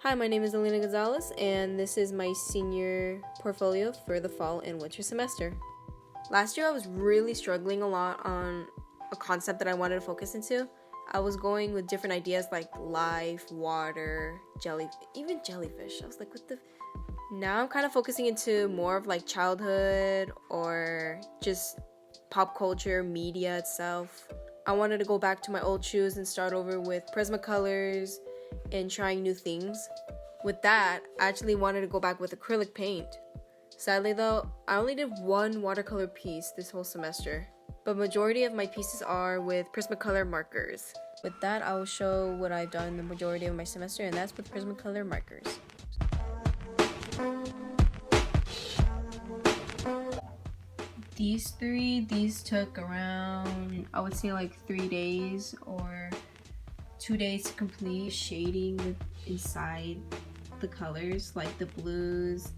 Hi, my name is Alina Gonzalez, and this is my senior portfolio for the fall and winter semester. Last year, I was really struggling a lot on a concept that I wanted to focus into. I was going with different ideas like life, water, even jellyfish. I was like, what the... Now I'm kind of focusing into more of like childhood or just pop culture, media itself. I wanted to go back to my old shoes and start over with Prismacolors and trying new things. With that, I actually wanted to go back with acrylic paint. Sadly though, I only did one watercolor piece this whole semester, but majority of my pieces are with Prismacolor markers. With that, I will show what I've done the majority of my semester, and that's with Prismacolor markers. These took around, I would say like 3 days or 2 days to complete. Shading with inside the colors, like the blues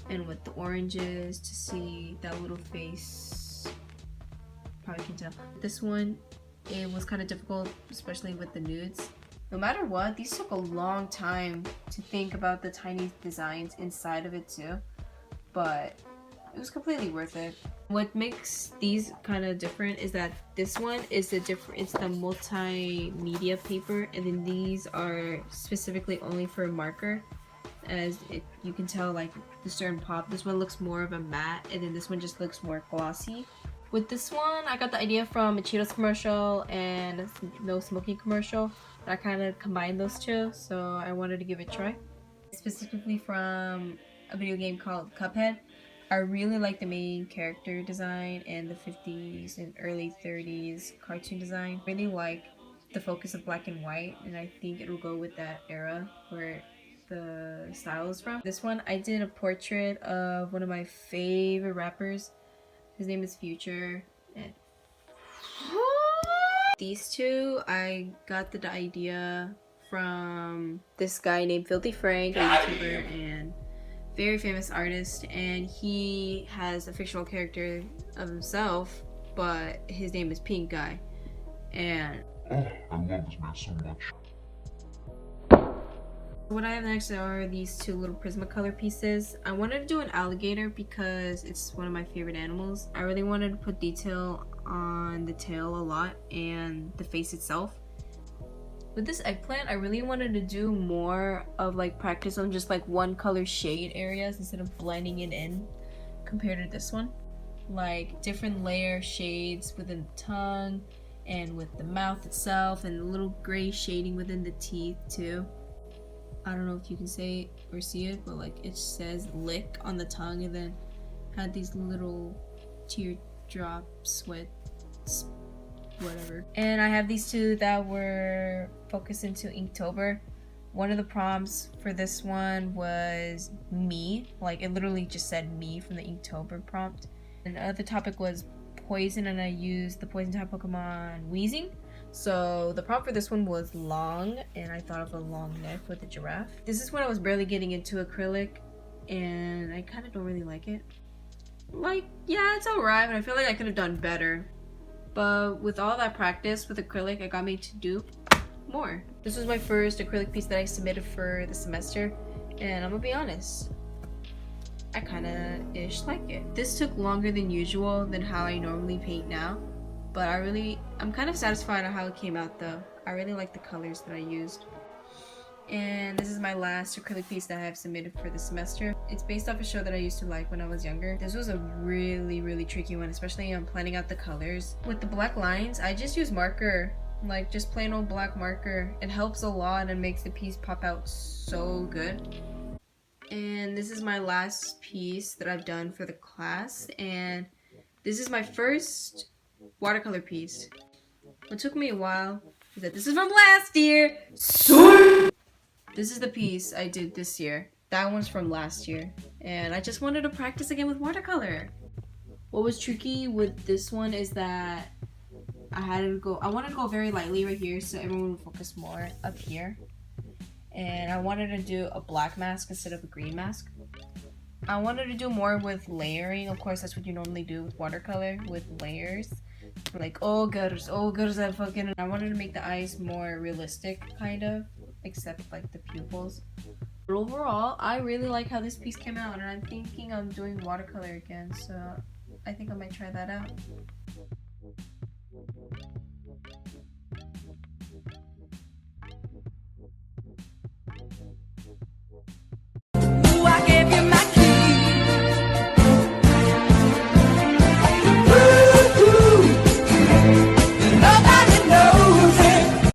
and with the oranges to see that little face. Probably can tell. This one, it was kind of difficult, especially with the nudes. No matter what, these took a long time to think about the tiny designs inside of it too, but it was completely worth it. What makes these kind of different is that this one is it's the multimedia paper, and then these are specifically only for marker. As you can tell, like the certain pop, this one looks more of a matte, and then this one just looks more glossy. With this one, I got the idea from a Cheetos commercial and No Smoking commercial. I kind of combined those two, so I wanted to give it a try. Specifically from a video game called Cuphead. I really like the main character design and the 50s and early 30s cartoon design. Really like the focus of black and white, and I think it'll go with that era where the style is from. This one, I did a portrait of one of my favorite rappers. His name is Future. And these two, I got the idea from this guy named Filthy Frank, a YouTuber and very famous artist, and he has a fictional character of himself, but his name is Pink Guy. And I love this man so much. What I have next are these two little Prismacolor pieces. I wanted to do an alligator because it's one of my favorite animals. I really wanted to put detail on the tail a lot and the face itself. With this eggplant, I really wanted to do more of like practice on just like one color shade areas instead of blending it in compared to this one. Like different layer shades within the tongue and with the mouth itself, and a little gray shading within the teeth too. I don't know if you can say or see it, but like it says lick on the tongue, and then had these little teardrops with whatever. And I have these two that were focused into Inktober. One of the prompts for this one was me, like it literally just said me from the Inktober prompt. And the other topic was poison, and I used the poison type Pokemon Weezing. So the prompt for this one was long, and I thought of a long neck with a giraffe. This is when I was barely getting into acrylic, and I kind of don't really like it. Like, yeah, it's alright, but I feel like I could have done better. But with all that practice with acrylic, it got me to do more. This was my first acrylic piece that I submitted for the semester, and I'm gonna be honest, I kinda like it. This took longer than usual than how I normally paint now, but I'm kind of satisfied on how it came out though. I really like the colors that I used. And this is my last acrylic piece that I have submitted for the semester. It's based off a show that I used to like when I was younger. This was a really tricky one, especially on planning out the colors. With the black lines, I just use marker, like just plain old black marker. It helps a lot and makes the piece pop out so good. And this is my last piece that I've done for the class, and this is my first watercolor piece. What took me a while is that this is from last year. This is the piece I did this year. That one's from last year, and I just wanted to practice again with watercolor. What was tricky with this one is that I wanted to go very lightly right here so everyone would focus more up here. And I wanted to do a black mask instead of a green mask. I wanted to do more with layering. Of course, that's what you normally do with watercolor, with layers. Like, I wanted to make the eyes more realistic, kind of. except like the pupils. But overall, I really like how this piece came out, and I'm thinking of doing watercolor again, so I think I might try that out.